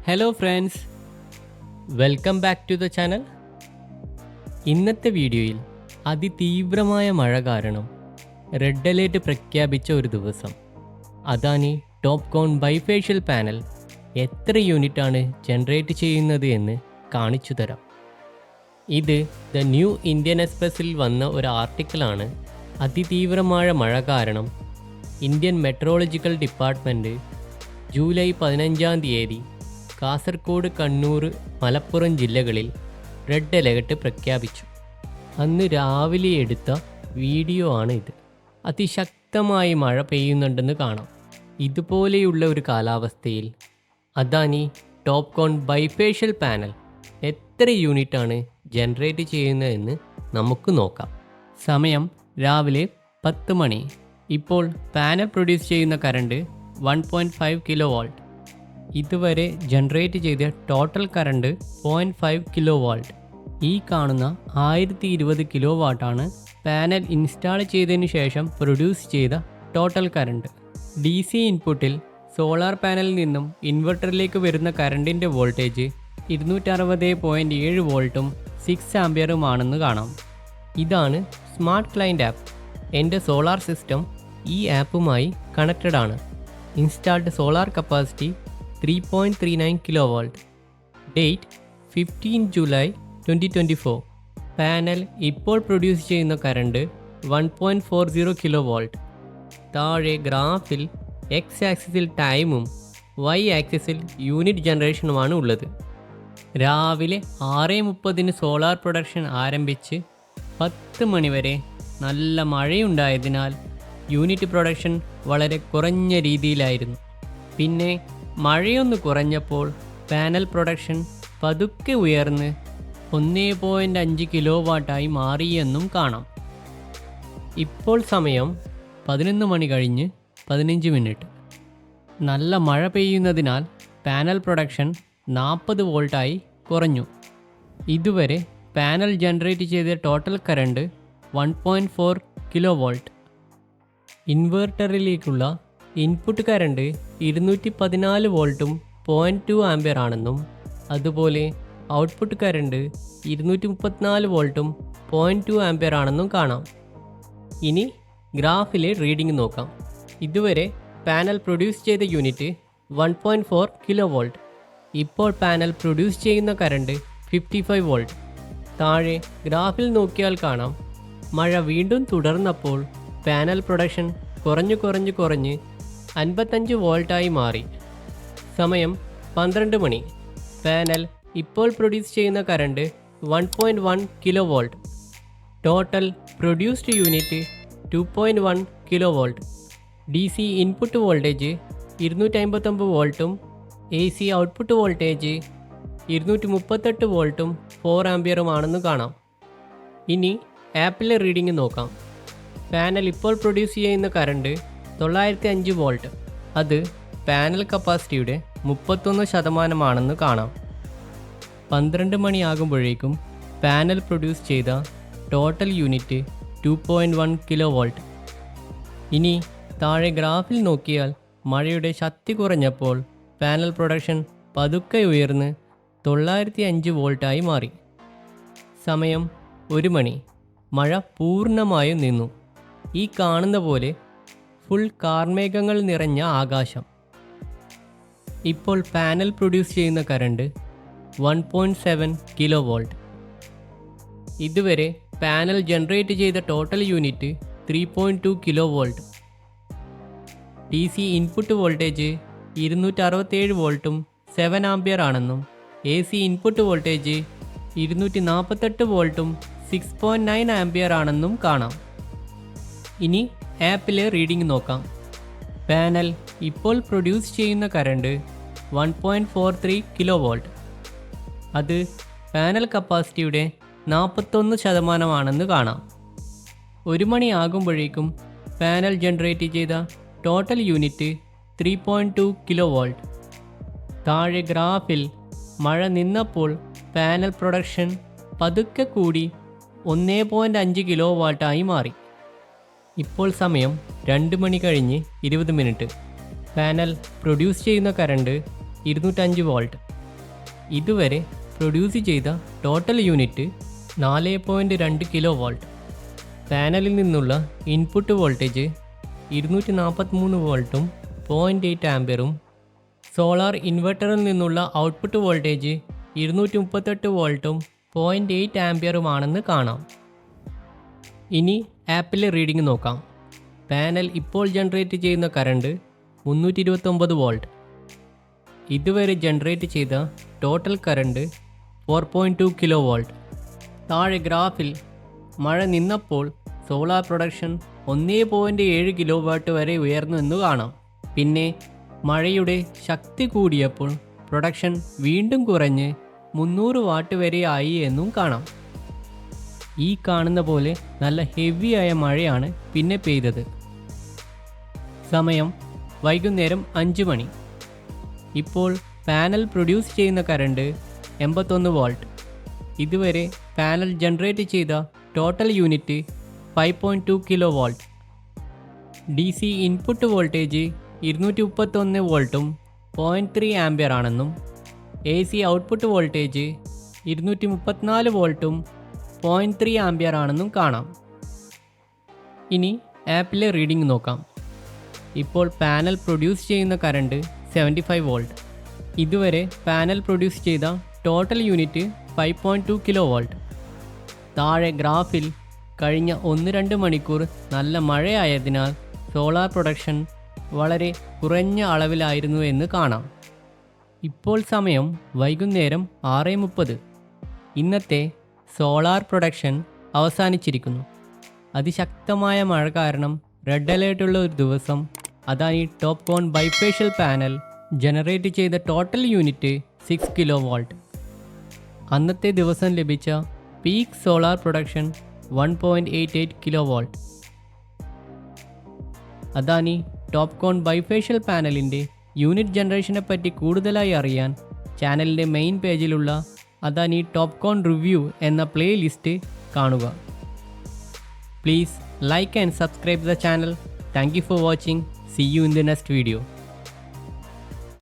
Hello friends, welcome back to the channel. ഇന്നത്തെ വീഡിയോയിൽ അതിതീവ്രമായ മഴ കാരണം റെഡ് അലേർട്ട് പ്രഖ്യാപിച്ച ഒരു ദിവസം അദാനി ടോപ്കോൺ ബൈഫേഷ്യൽ പാനൽ എത്ര യൂണിറ്റാണ് ജനറേറ്റ് ചെയ്യുന്നത് എന്ന് കാണിച്ചു തരാം. ഇത് ദ ന്യൂ ഇന്ത്യൻ എക്സ്പ്രസ്സിൽ വന്ന ഒരു ആർട്ടിക്കിളാണ്. അതിതീവ്രമായ മഴ കാരണം ഇന്ത്യൻ മെട്രോളജിക്കൽ ഡിപ്പാർട്ട്മെൻറ്റ് ജൂലൈ 15-ാം തീയതി കാസർഗോഡ്, കണ്ണൂർ, മലപ്പുറം ജില്ലകളിൽ റെഡ് അലേർട്ട് പ്രഖ്യാപിച്ചു. അന്ന് രാവിലെ എടുത്ത വീഡിയോ ആണ് ഇത്. അതിശക്തമായി മഴ പെയ്യുന്നുണ്ടെന്ന് കാണാം. ഇതുപോലെയുള്ള ഒരു കാലാവസ്ഥയിൽ അദാനി ടോപ്കോൺ ബൈഫേഷ്യൽ പാനൽ എത്ര യൂണിറ്റാണ് ജനറേറ്റ് ചെയ്യുന്നതെന്ന് നമുക്ക് നോക്കാം. സമയം രാവിലെ 10 മണി. ഇപ്പോൾ പാനൽ പ്രൊഡ്യൂസ് ചെയ്യുന്ന കറണ്ട് 1.5 കിലോ വാൾട്ട്. ഇതുവരെ ജനറേറ്റ് ചെയ്ത ടോട്ടൽ കറണ്ട് 0.5 കിലോ വാൾട്ട്. ഈ കാണുന്ന 1020 കിലോ വാട്ടാണ് പാനൽ ഇൻസ്റ്റാൾ ചെയ്തതിന് ശേഷം പ്രൊഡ്യൂസ് ചെയ്ത ടോട്ടൽ കറണ്ട്. ഡി സി ഇൻപുട്ടിൽ സോളാർ പാനലിൽ നിന്നും ഇൻവെർട്ടറിലേക്ക് വരുന്ന കറണ്ടിൻ്റെ വോൾട്ടേജ് 260.7 വോൾട്ടും 6 ആംപിയറുമാണെന്ന് കാണാം. ഇതാണ് സ്മാർട്ട് ക്ലയൻറ്റ് ആപ്പ്. എൻ്റെ സോളാർ സിസ്റ്റം ഈ ആപ്പുമായി കണക്റ്റഡ് ആണ്. Installed solar capacity 3.39 kilowatt. Date 15 July 2024. Panel ഇപ്പോൾ പ്രൊഡ്യൂസ് ചെയ്യുന്ന കറണ്ട് 1.40 കിലോ വാൾട്ട്. താഴെ ഗ്രാഫിൽ എക്സ് ആക്സിസിൽ ടൈമും വൈ ആക്സിസിൽ യൂണിറ്റ് ജനറേഷനുമാണ് ഉള്ളത്. രാവിലെ 6:30 സോളാർ പ്രൊഡക്ഷൻ ആരംഭിച്ച് 10 മണിവരെ നല്ല മഴയുണ്ടായതിനാൽ യൂണിറ്റ് പ്രൊഡക്ഷൻ വളരെ കുറഞ്ഞ രീതിയിലായിരുന്നു. പിന്നെ മഴയൊന്ന് കുറഞ്ഞപ്പോൾ പാനൽ പ്രൊഡക്ഷൻ പതുക്കെ ഉയർന്ന് 1.5 കിലോ വാട്ടായി മാറിയെന്നും കാണാം. ഇപ്പോൾ സമയം 11 മണി കഴിഞ്ഞ് 15 മിനിറ്റ്. നല്ല മഴ പെയ്യുന്നതിനാൽ പാനൽ പ്രൊഡക്ഷൻ 40 വോൾട്ടായി കുറഞ്ഞു. ഇതുവരെ പാനൽ ജനറേറ്റ് ചെയ്ത ടോട്ടൽ കറണ്ട് 1.4 കിലോ വോൾട്ട്. ഇൻവെർട്ടറിലേക്കുള്ള ഇൻപുട്ട് കറണ്ട് 214 വോൾട്ടും 0.2 ആംപിയർ ആണെന്നും അതുപോലെ ഔട്ട്പുട്ട് കറണ്ട് 234 വോൾട്ടും 0.2 ആംപിയർ ആണെന്നും കാണാം. ഇനി ഗ്രാഫിലെ റീഡിംഗ് നോക്കാം. ഇതുവരെ പാനൽ പ്രൊഡ്യൂസ് ചെയ്ത യൂണിറ്റ് 1.4 കിലോ വോൾട്ട്. ഇപ്പോൾ പാനൽ പ്രൊഡ്യൂസ് ചെയ്യുന്ന കറണ്ട് 55 വോൾട്ട്. താഴെ ഗ്രാഫിൽ നോക്കിയാൽ കാണാം, മഴ വീണ്ടും തുടർന്നപ്പോൾ പാനൽ പ്രൊഡക്ഷൻ കുറഞ്ഞ് 55 വോൾട്ടായി മാറി. സമയം 12 മണി. പാനൽ ഇപ്പോൾ പ്രൊഡ്യൂസ് ചെയ്യുന്ന current 1.1 kilo volt. Total produced unit 2.1 kilo volt. D C input voltage 259 വോൾട്ടും എ സി ഔട്ട്പുട്ട് വോൾട്ടേജ് 238 വോൾട്ടും 4 ആംപിയറുമാണെന്ന് കാണാം. ഇനി ആപ്പിലെ റീഡിംഗ് നോക്കാം. പാനൽ ഇപ്പോൾ പ്രൊഡ്യൂസ് ചെയ്യുന്ന കറണ്ട് 905 വോൾട്ട്. അത് പാനൽ കപ്പാസിറ്റിയുടെ 31% കാണാം. 12 മണിയാകുമ്പോഴേക്കും പാനൽ പ്രൊഡ്യൂസ് ചെയ്ത ടോട്ടൽ യൂണിറ്റ് 2.1 കിലോ വോൾട്ട്. ഇനി താഴെ ഗ്രാഫിൽ നോക്കിയാൽ മഴയുടെ ശക്തി കുറഞ്ഞപ്പോൾ പാനൽ പ്രൊഡക്ഷൻ പതുക്കെ ഉയർന്ന് 905 വോൾട്ടായി മാറി. സമയം 1 മണി. മഴ പൂർണ്ണമായും നിന്നു. ഈ കാണുന്ന പോലെ ഫുൾ കാർമേഘങ്ങൾ നിറഞ്ഞ ആകാശം. ഇപ്പോൾ പാനൽ പ്രൊഡ്യൂസ് ചെയ്യുന്ന കറണ്ട് 1.7 കിലോ വോൾട്ട്. ഇതുവരെ പാനൽ ജനറേറ്റ് ചെയ്ത total unit 3.2 kilo volt. D C input voltage 267 വോൾട്ടും 7 ആംപിയർ ആണെന്നും എ സി ഇൻപുട്ട് വോൾട്ടേജ് 248 വോൾട്ടും 6.9 ആംപിയർ ആണെന്നും കാണാം. ഇനി ആപ്പിലെ റീഡിംഗ് നോക്കാം. പാനൽ ഇപ്പോൾ പ്രൊഡ്യൂസ് ചെയ്യുന്ന കറണ്ട് 1.43 കിലോ വോൾട്ട്. അത് പാനൽ കപ്പാസിറ്റിയുടെ 41% കാണാം. 1 മണി ആകുമ്പോഴേക്കും പാനൽ ജനറേറ്റ് ചെയ്ത ടോട്ടൽ യൂണിറ്റ് 3.2 കിലോ വോൾട്ട്. താഴെ ഗ്രാഫിൽ മഴ നിന്നപ്പോൾ പാനൽ പ്രൊഡക്ഷൻ പതുക്കെ കൂടി 1.5 കിലോ വാട്ടായി മാറി. ഇപ്പോൾ സമയം 2 മണി കഴിഞ്ഞ് 20 മിനിറ്റ്. പാനൽ പ്രൊഡ്യൂസ് ചെയ്യുന്ന കറണ്ട് 205 വോൾട്ട്. ഇതുവരെ പ്രൊഡ്യൂസ് ചെയ്ത ടോട്ടൽ യൂണിറ്റ് 4.2 കിലോ വോൾട്ട്. പാനലിൽ നിന്നുള്ള ഇൻപുട്ട് വോൾട്ടേജ് 243 വോൾട്ടും 0.8 ആംപിയറും സോളാർ ഇൻവെർട്ടറിൽ നിന്നുള്ള ഔട്ട്പുട്ട് വോൾട്ടേജ് 238 വോൾട്ടും 0.8 ആംപിയറുമാണെന്ന് കാണാം. ഇനി ആപ്പിലെ റീഡിംഗ് നോക്കാം. പാനൽ ഇപ്പോൾ ജനറേറ്റ് ചെയ്യുന്ന കറണ്ട് 329 വോൾട്ട്. ഇതുവരെ ജനറേറ്റ് ചെയ്ത ടോട്ടൽ കറണ്ട് 4.2 കിലോ വോൾട്ട്. താഴെ ഗ്രാഫിൽ മഴ നിന്നപ്പോൾ സോളാർ പ്രൊഡക്ഷൻ 1.7 കിലോ വാട്ട് വരെ ഉയർന്നു എന്ന് കാണാം. പിന്നെ മഴയുടെ ശക്തി കൂടിയപ്പോൾ പ്രൊഡക്ഷൻ വീണ്ടും കുറഞ്ഞ് 300 വാട്ട് വരെ ആയി എന്നും കാണാം. ഈ കാണുന്ന പോലെ നല്ല ഹെവിയായ മഴയാണ് പിന്നെ പെയ്തത്. സമയം വൈകുന്നേരം 5 മണി. ഇപ്പോൾ പാനൽ പ്രൊഡ്യൂസ് ചെയ്യുന്ന കറണ്ട് 81 വോൾട്ട്. ഇതുവരെ പാനൽ ജനറേറ്റ് ചെയ്ത total unit 5.2 kilo volt. DC input voltage 231 വോൾട്ടും 0.3 ആംപിയർ ആണെന്നും AC ഔട്ട്പുട്ട് വോൾട്ടേജ് 234 വോൾട്ടും 0.3 ആംപിയർ ആണെന്നും കാണാം. ഇനി ആപ്പിലെ റീഡിംഗ് നോക്കാം. ഇപ്പോൾ പാനൽ പ്രൊഡ്യൂസ് ചെയ്യുന്ന കറണ്ട് 75 വോൾട്ട്. ഇതുവരെ പാനൽ പ്രൊഡ്യൂസ് ചെയ്ത ടോട്ടൽ യൂണിറ്റ് 5.2 കിലോ വോൾട്ട്. താഴെ ഗ്രാഫിൽ കഴിഞ്ഞ 1-2 മണിക്കൂർ നല്ല മഴയായതിനാൽ സോളാർ പ്രൊഡക്ഷൻ വളരെ കുറഞ്ഞ അളവിലായിരുന്നു എന്ന് കാണാം. ഇപ്പോൾ സമയം വൈകുന്നേരം 6:30. ഇന്നത്തെ സോളാർ പ്രൊഡക്ഷൻ അവസാനിച്ചിരിക്കുന്നു. അതിശക്തമായ മഴ കാരണം റെഡ് അലേർട്ടുള്ള ഒരു ദിവസം Adani TOPCon bifacial panel generate ചെയ്ത ടോട്ടൽ യൂണിറ്റ് 6 കിലോ വോൾട്ട്. അന്നത്തെ ദിവസം ലഭിച്ച peak solar production 1.88 kilo volt. Adani TOPCon bifacial പാനലിൻ്റെ യൂണിറ്റ് ജനറേഷനെ പറ്റി കൂടുതലായി അറിയാൻ ചാനലിൻ്റെ മെയിൻ പേജിലുള്ള അദാനി ടോപ്കോൺ റിവ്യൂ എന്ന പ്ലേലിസ്റ്റ് കാണുക. Please like and subscribe the channel. Thank you for watching. See you in the next video.